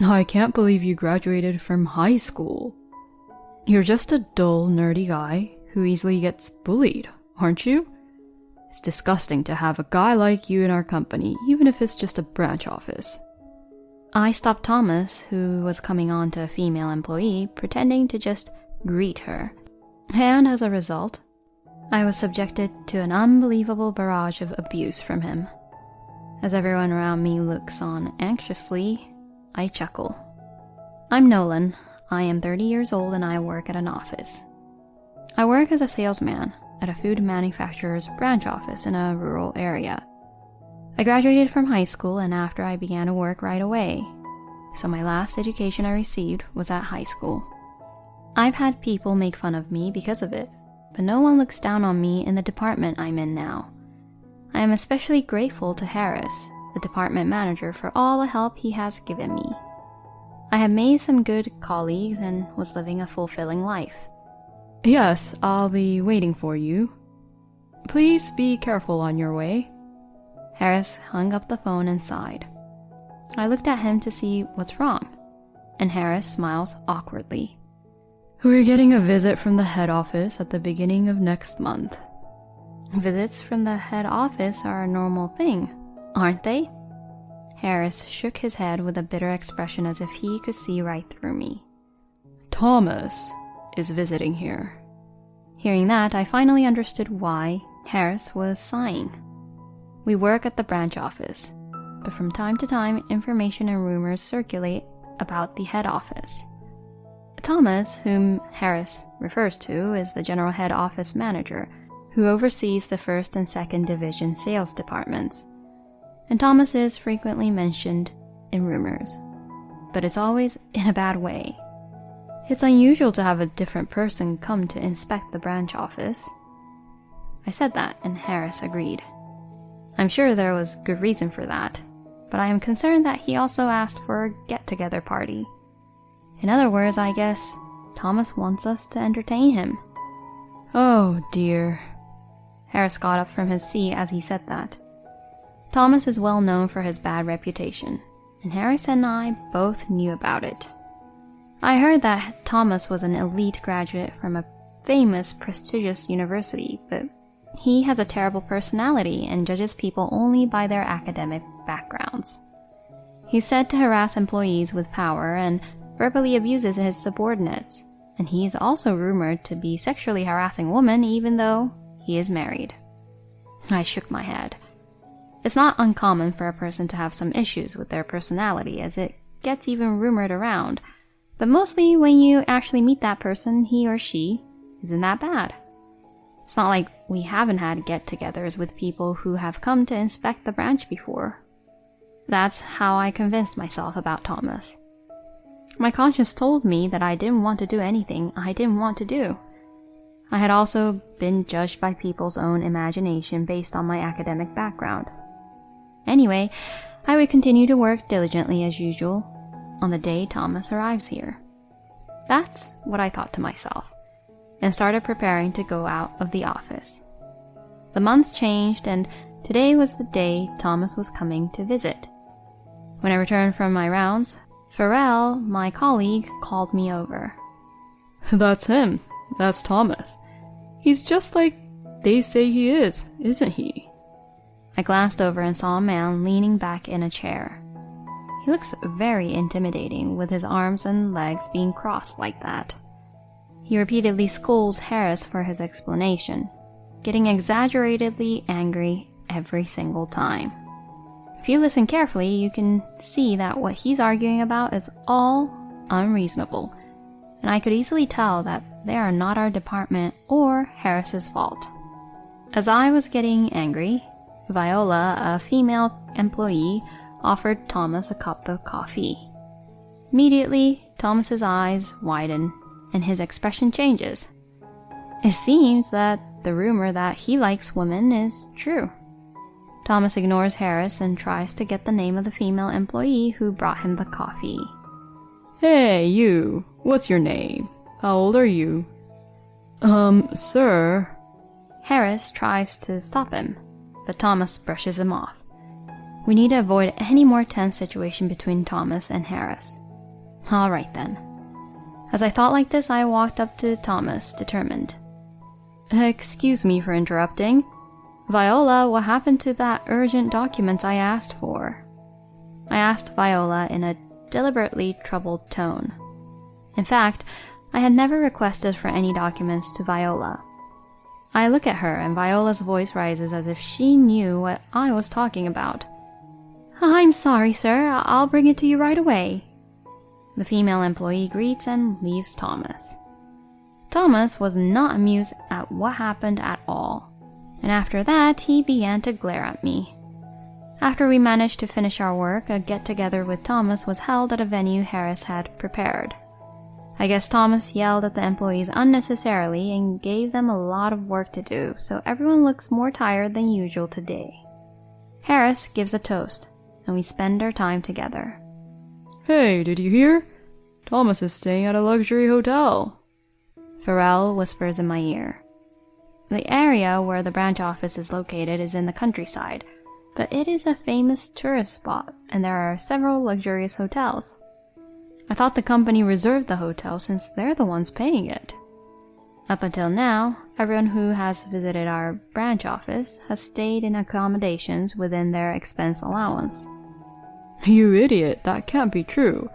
I can't believe you graduated from high school. You're just a dull, nerdy guy who easily gets bullied, aren't you? It's disgusting to have a guy like you in our company, even if it's just a branch office. I stopped Thomas, who was coming on to a female employee, pretending to just greet her. And as a result, I was subjected to an unbelievable barrage of abuse from him. As everyone around me looks on anxiously, I chuckle. I'm Nolan. I am 30 years old and I work at an office. I work as a salesman at a food manufacturer's branch office in a rural area. I graduated from high school and after I began to work right away, so my last education I received was at high school. I've had people make fun of me because of it, but no one looks down on me in the department I'm in now. I am especially grateful to Harris, the department manager, for all the help he has given me. I have made some good colleagues and was living a fulfilling life. Yes, I'll be waiting for you. Please be careful on your way. Harris hung up the phone and sighed. I looked at him to see what's wrong, and Harris smiles awkwardly. We're getting a visit from the head office at the beginning of next month. Visits from the head office are a normal thing, aren't they? Harris shook his head with a bitter expression as if he could see right through me. Thomas is visiting here. Hearing that, I finally understood why Harris was sighing. We work at the branch office, but from time to time, information and rumors circulate about the head office. Thomas, whom Harris refers to, is the general head office manager, who oversees the 1st and 2nd Division sales departments. And Thomas is frequently mentioned in rumors, but it's always in a bad way. It's unusual to have a different person come to inspect the branch office. I said that, and Harris agreed. I'm sure there was good reason for that, but I am concerned that he also asked for a get-together party. In other words, I guess Thomas wants us to entertain him. Oh dear. Harris got up from his seat as he said that. Thomas is well known for his bad reputation, and Harris and I both knew about it. I heard that Thomas was an elite graduate from a famous, prestigious university, but he has a terrible personality and judges people only by their academic backgrounds. He's said to harass employees with power and verbally abuses his subordinates, and he is also rumored to be sexually harassing women even though he is married. I shook my head. It's not uncommon for a person to have some issues with their personality, as it gets even rumored around, but mostly when you actually meet that person, he or she isn't that bad. It's not like we haven't had get-togethers with people who have come to inspect the branch before. That's how I convinced myself about Thomas. My conscience told me that I didn't want to do anything I didn't want to do. I had also been judged by people's own imagination based on my academic background. Anyway, I would continue to work diligently as usual on the day Thomas arrives here. That's what I thought to myself, and started preparing to go out of the office. The months changed, and today was the day Thomas was coming to visit. When I returned from my rounds, Pharrell, my colleague, called me over. That's him. That's Thomas. He's just like they say he is, isn't he? I glanced over and saw a man leaning back in a chair. He looks very intimidating with his arms and legs being crossed like that. He repeatedly scolds Harris for his explanation, getting exaggeratedly angry every single time. If you listen carefully, you can see that what he's arguing about is all unreasonable, and I could easily tell that they are not our department or Harris's fault. As I was getting angry, Viola, a female employee, offered Thomas a cup of coffee. Immediately, Thomas's eyes widen and his expression changes. It seems that the rumor that he likes women is true. Thomas ignores Harris and tries to get the name of the female employee who brought him the coffee. Hey, you. What's your name? How old are you? Sir. Harris tries to stop him, but Thomas brushes him off. We need to avoid any more tense situation between Thomas and Harris. Alright then. As I thought like this, I walked up to Thomas, determined. Excuse me for interrupting. Viola, what happened to that urgent documents I asked for? I asked Viola in a deliberately troubled tone. In fact, I had never requested for any documents to Viola. I look at her and Viola's voice rises as if she knew what I was talking about. I'm sorry, sir. I'll bring it to you right away. The female employee greets and leaves Thomas. Thomas was not amused at what happened at all, and after that he began to glare at me. After we managed to finish our work, a get-together with Thomas was held at a venue Harris had prepared. I guess Thomas yelled at the employees unnecessarily and gave them a lot of work to do, so everyone looks more tired than usual today. Harris gives a toast, and we spend our time together. Hey, did you hear? Thomas is staying at a luxury hotel. Farrell whispers in my ear. The area where the branch office is located is in the countryside, but it is a famous tourist spot, and there are several luxurious hotels. I thought the company reserved the hotel since they're the ones paying it. Up until now, everyone who has visited our branch office has stayed in accommodations within their expense allowance. You idiot, that can't be true.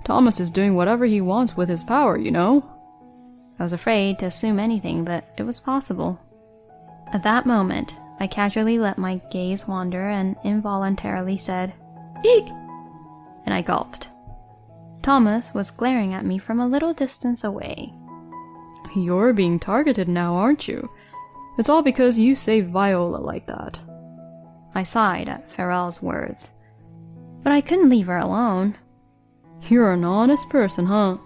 Thomas is doing whatever he wants with his power, you know? I was afraid to assume anything, but it was possible. At that moment, I casually let my gaze wander and involuntarily said, "Eek!" and I gulped. Thomas was glaring at me from a little distance away. You're being targeted now, aren't you? It's all because you saved Viola like that. I sighed at Farrell's words. But I couldn't leave her alone. You're an honest person, huh?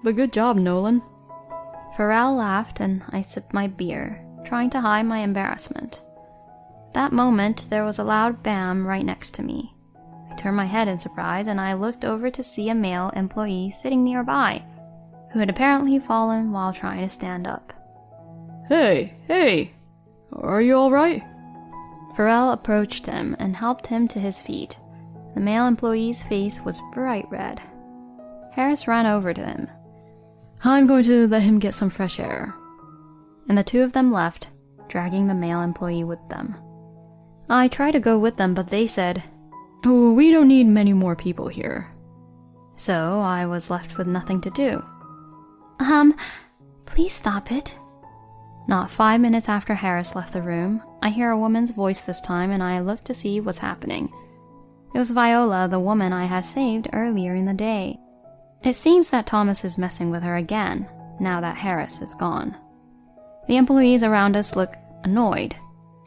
But good job, Nolan. Farrell laughed and I sipped my beer, trying to hide my embarrassment. That moment, there was a loud bam right next to me. I turned my head in surprise and I looked over to see a male employee sitting nearby, who had apparently fallen while trying to stand up. Hey, are you alright? Farrell approached him and helped him to his feet. The male employee's face was bright red. Harris ran over to him. I'm going to let him get some fresh air. And the two of them left, dragging the male employee with them. I tried to go with them, but they said, "Oh, we don't need many more people here." So I was left with nothing to do. Please stop it. Not 5 minutes after Harris left the room, I hear a woman's voice this time and I look to see what's happening. It was Viola, the woman I had saved earlier in the day. It seems that Thomas is messing with her again, now that Harris is gone. The employees around us look annoyed,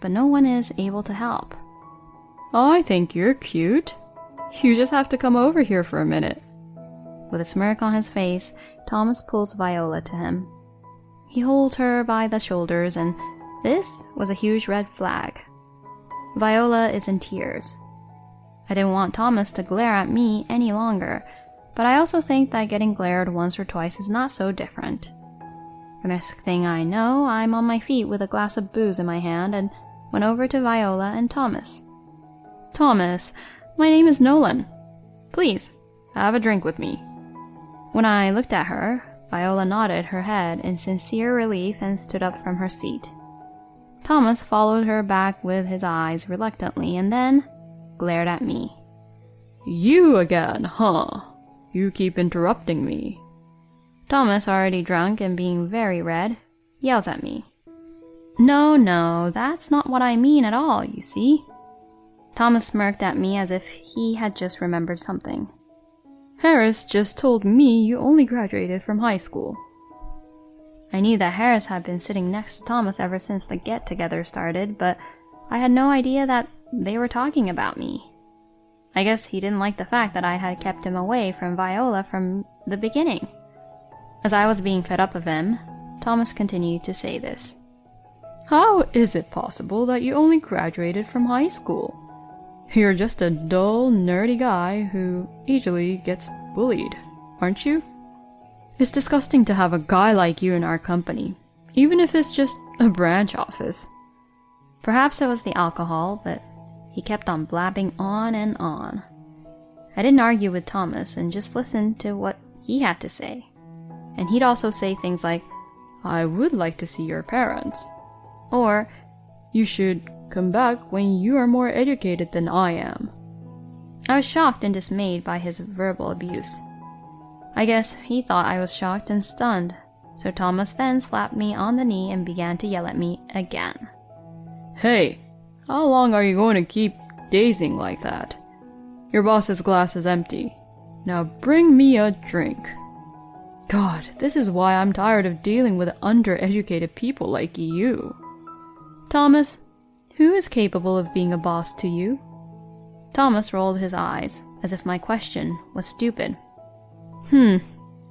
but no one is able to help. I think you're cute. You just have to come over here for a minute. With a smirk on his face, Thomas pulls Viola to him. He holds her by the shoulders, and this was a huge red flag. Viola is in tears. I didn't want Thomas to glare at me any longer, but I also think that getting glared once or twice is not so different. The next thing I know, I'm on my feet with a glass of booze in my hand and went over to Viola and Thomas. Thomas, my name is Nolan. Please, have a drink with me. When I looked at her, Viola nodded her head in sincere relief and stood up from her seat. Thomas followed her back with his eyes reluctantly and then glared at me. You again, huh? You keep interrupting me. Thomas, already drunk and being very red, yells at me. No, that's not what I mean at all, you see. Thomas smirked at me as if he had just remembered something. Harris just told me you only graduated from high school. I knew that Harris had been sitting next to Thomas ever since the get-together started, but I had no idea that they were talking about me. I guess he didn't like the fact that I had kept him away from Viola from the beginning. As I was being fed up of him, Thomas continued to say this. How is it possible that you only graduated from high school? You're just a dull, nerdy guy who easily gets bullied, aren't you? It's disgusting to have a guy like you in our company, even if it's just a branch office. Perhaps it was the alcohol, but he kept on blabbing on and on. I didn't argue with Thomas and just listened to what he had to say. And he'd also say things like, I would like to see your parents. or, You should come back when you are more educated than I am. I was shocked and dismayed by his verbal abuse. I guess he thought I was shocked and stunned, so Thomas then slapped me on the knee and began to yell at me again. Hey, how long are you going to keep dazing like that? Your boss's glass is empty. Now bring me a drink. God, this is why I'm tired of dealing with undereducated people like you. Thomas, who is capable of being a boss to you? Thomas rolled his eyes, as if my question was stupid.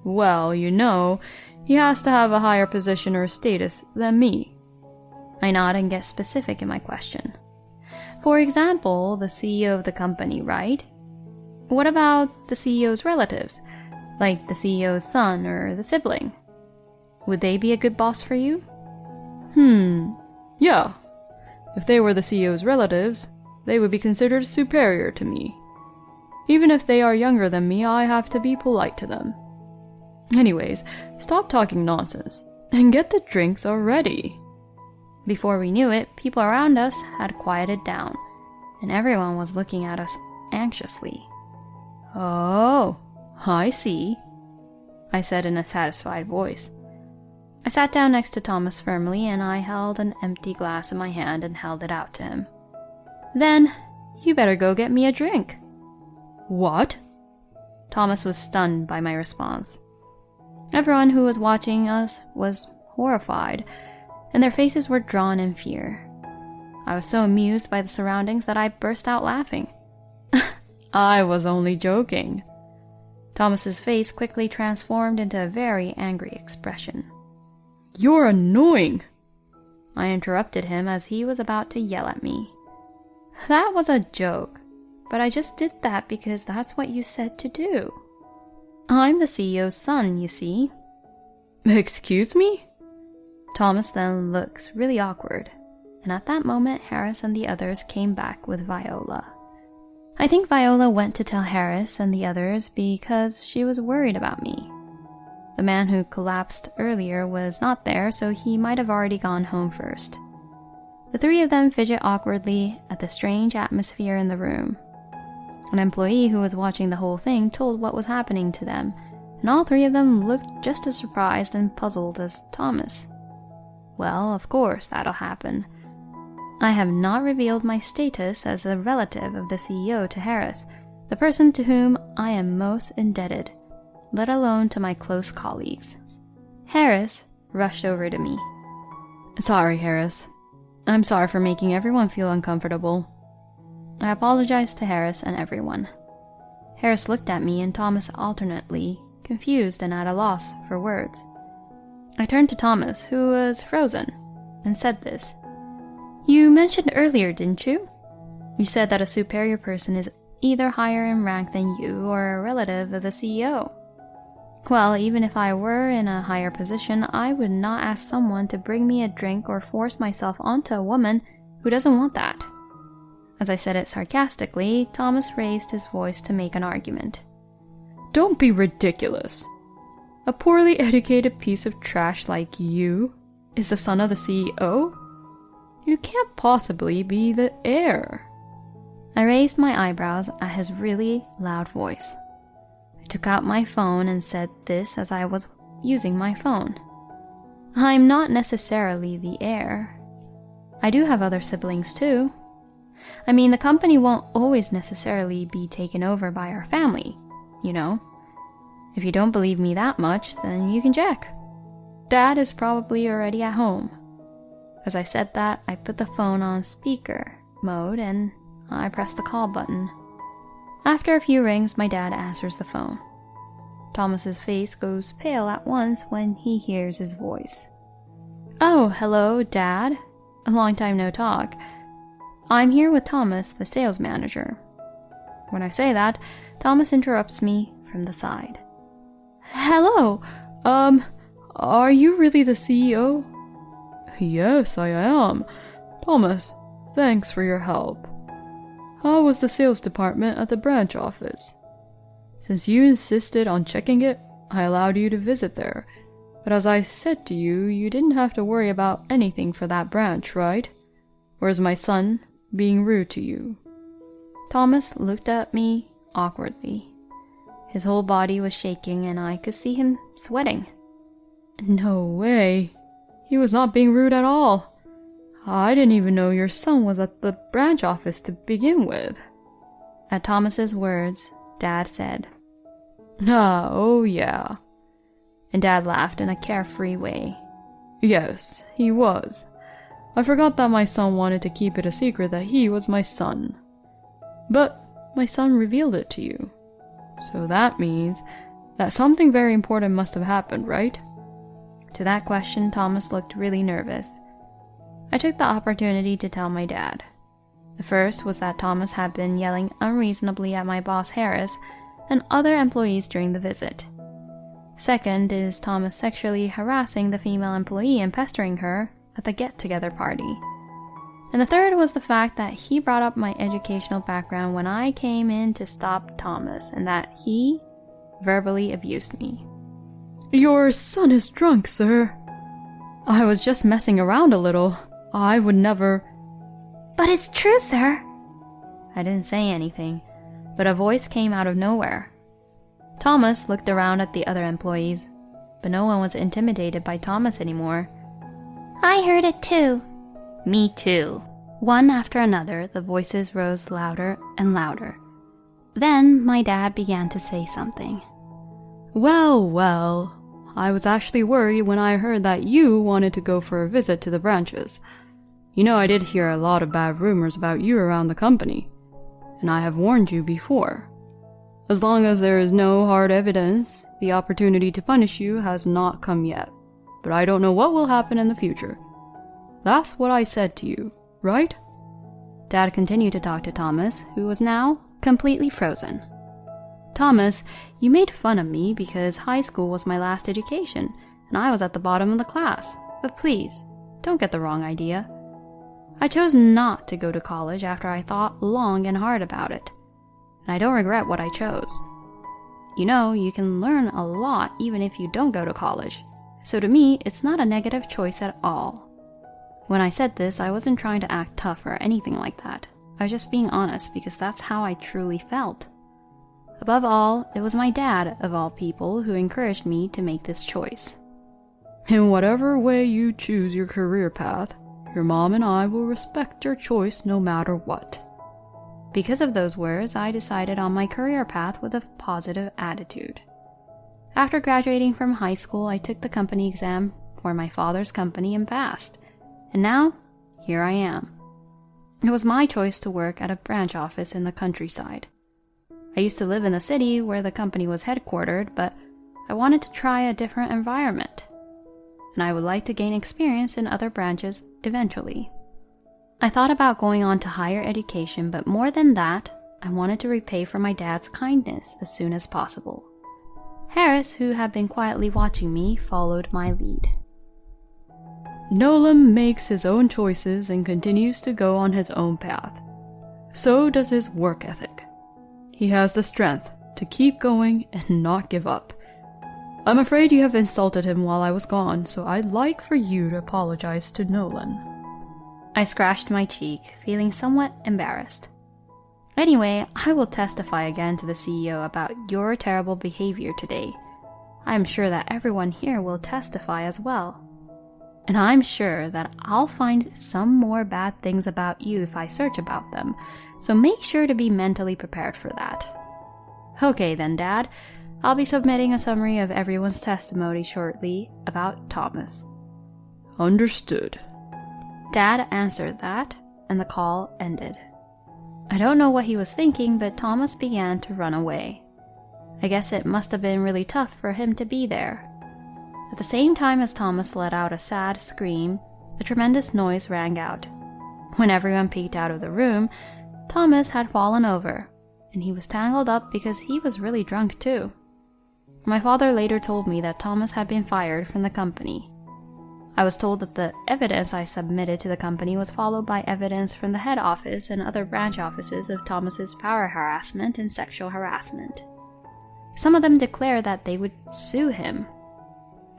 Well, you know, he has to have a higher position or status than me. I nod and get specific in my question. For example, the CEO of the company, right? What about the CEO's relatives, like the CEO's son or the sibling? Would they be a good boss for you? Yeah. If they were the CEO's relatives, they would be considered superior to me. Even if they are younger than me, I have to be polite to them. Anyways, stop talking nonsense and get the drinks already. Before we knew it, people around us had quieted down, and everyone was looking at us anxiously. Oh, I see, I said in a satisfied voice. I sat down next to Thomas firmly, and I held an empty glass in my hand and held it out to him. Then, you better go get me a drink. What? Thomas was stunned by my response. Everyone who was watching us was horrified, and their faces were drawn in fear. I was so amused by the surroundings that I burst out laughing. I was only joking. Thomas's face quickly transformed into a very angry expression. You're annoying. I interrupted him as he was about to yell at me. That was a joke, but I just did that because that's what you said to do. I'm the CEO's son, you see. Excuse me? Thomas then looks really awkward, and at that moment Harris and the others came back with Viola. I think Viola went to tell Harris and the others because she was worried about me. The man who collapsed earlier was not there, so he might have already gone home first. The three of them fidget awkwardly at the strange atmosphere in the room. An employee who was watching the whole thing told what was happening to them, and all three of them looked just as surprised and puzzled as Thomas. Well, of course that'll happen. I have not revealed my status as a relative of the CEO to Harris, the person to whom I am most indebted, let alone to my close colleagues. Harris rushed over to me. Sorry, Harris. I'm sorry for making everyone feel uncomfortable. I apologized to Harris and everyone. Harris looked at me and Thomas alternately, confused and at a loss for words. I turned to Thomas, who was frozen, and said this. You mentioned earlier, didn't you? You said that a superior person is either higher in rank than you or a relative of the CEO. Well, even if I were in a higher position, I would not ask someone to bring me a drink or force myself onto a woman who doesn't want that. As I said it sarcastically, Thomas raised his voice to make an argument. Don't be ridiculous. A poorly educated piece of trash like you is the son of the CEO? You can't possibly be the heir. I raised my eyebrows at his really loud voice. I took out my phone and said this as I was using my phone. I'm not necessarily the heir. I do have other siblings too. I mean, the company won't always necessarily be taken over by our family, you know. If you don't believe me that much, then you can check. Dad is probably already at home. As I said that, I put the phone on speaker mode and I pressed the call button. After a few rings, my dad answers the phone. Thomas's face goes pale at once when he hears his voice. Oh, hello, Dad. A long time no talk. I'm here with Thomas, the sales manager. When I say that, Thomas interrupts me from the side. Hello, are you really the CEO? Yes, I am. Thomas, thanks for your help. How was the sales department at the branch office? Since you insisted on checking it, I allowed you to visit there. But as I said to you, you didn't have to worry about anything for that branch, right? Or is my son being rude to you?" Thomas looked at me awkwardly. His whole body was shaking and I could see him sweating. "No way. He was not being rude at all. I didn't even know your son was at the branch office to begin with." At Thomas's words, Dad said, "Ah, oh yeah." and Dad laughed in a carefree way. "Yes, he was. I forgot that my son wanted to keep it a secret that he was my son. But my son revealed it to you. So that means that something very important must have happened, right?" To that question, Thomas looked really nervous. I took the opportunity to tell my dad. The first was that Thomas had been yelling unreasonably at my boss Harris and other employees during the visit. Second is Thomas sexually harassing the female employee and pestering her at the get-together party. And the third was the fact that he brought up my educational background when I came in to stop Thomas, and that he verbally abused me. "Your son is drunk, sir." "I was just messing around a little. I would never—" "But it's true, sir." I didn't say anything, but a voice came out of nowhere. Thomas looked around at the other employees, but no one was intimidated by Thomas anymore. "I heard it too." "Me too." One after another, the voices rose louder and louder. Then my dad began to say something. Well, well, I was actually worried when I heard that you wanted to go for a visit to the branches. You know, I did hear a lot of bad rumors about you around the company, and I have warned you before. As long as there is no hard evidence, the opportunity to punish you has not come yet, but I don't know what will happen in the future. That's what I said to you, right?" Dad continued to talk to Thomas, who was now completely frozen. "Thomas, you made fun of me because high school was my last education, and I was at the bottom of the class. But please, don't get the wrong idea. I chose not to go to college after I thought long and hard about it, and I don't regret what I chose. You know, you can learn a lot even if you don't go to college, so to me, it's not a negative choice at all." When I said this, I wasn't trying to act tough or anything like that. I was just being honest because that's how I truly felt. Above all, it was my dad, of all people, who encouraged me to make this choice. "In whatever way you choose your career path, your mom and I will respect your choice no matter what." Because of those words, I decided on my career path with a positive attitude. After graduating from high school, I took the company exam for my father's company and passed. And now, here I am. It was my choice to work at a branch office in the countryside. I used to live in the city where the company was headquartered, but I wanted to try a different environment, and I would like to gain experience in other branches eventually. I thought about going on to higher education, but more than that, I wanted to repay for my dad's kindness as soon as possible. Harris, who had been quietly watching me, followed my lead. "Nolan makes his own choices and continues to go on his own path. So does his work ethic. He has the strength to keep going and not give up. I'm afraid you have insulted him while I was gone, so I'd like for you to apologize to Nolan." I scratched my cheek, feeling somewhat embarrassed. "Anyway, I will testify again to the CEO about your terrible behavior today. I am sure that everyone here will testify as well. And I'm sure that I'll find some more bad things about you if I search about them, so make sure to be mentally prepared for that." "Okay then, Dad. I'll be submitting a summary of everyone's testimony shortly about Thomas." "Understood." Dad answered that, and the call ended. I don't know what he was thinking, but Thomas began to run away. I guess it must have been really tough for him to be there. At the same time as Thomas let out a sad scream, a tremendous noise rang out. When everyone peeked out of the room, Thomas had fallen over, and he was tangled up because he was really drunk too. My father later told me that Thomas had been fired from the company. I was told that the evidence I submitted to the company was followed by evidence from the head office and other branch offices of Thomas's power harassment and sexual harassment. Some of them declared that they would sue him.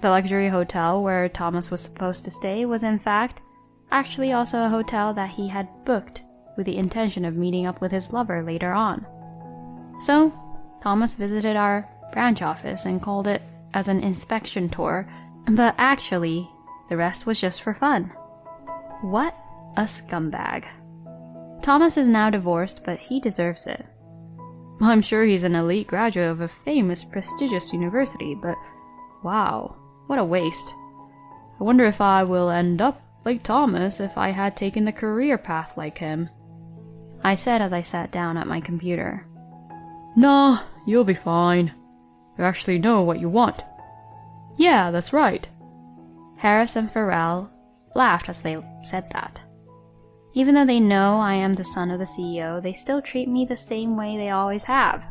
The luxury hotel where Thomas was supposed to stay was in fact actually also a hotel that he had booked with the intention of meeting up with his lover later on. So, Thomas visited our branch office and called it as an inspection tour, but actually, the rest was just for fun. What a scumbag. Thomas is now divorced, but he deserves it. I'm sure he's an elite graduate of a famous, prestigious university, but wow, what a waste. I wonder if I will end up like Thomas if I had taken the career path like him. I said as I sat down at my computer. Nah, you'll be fine. You actually know what you want. Yeah, that's right. Harris and Farrell laughed as they said that. Even though they know I am the son of the CEO, they still treat me the same way they always have.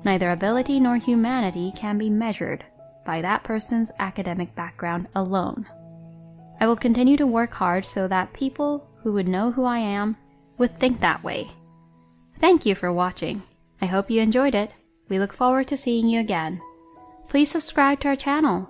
Neither ability nor humanity can be measured by that person's academic background alone. I will continue to work hard so that people who would know who I am would think that way. Thank you for watching. I hope you enjoyed it. We look forward to seeing you again. Please subscribe to our channel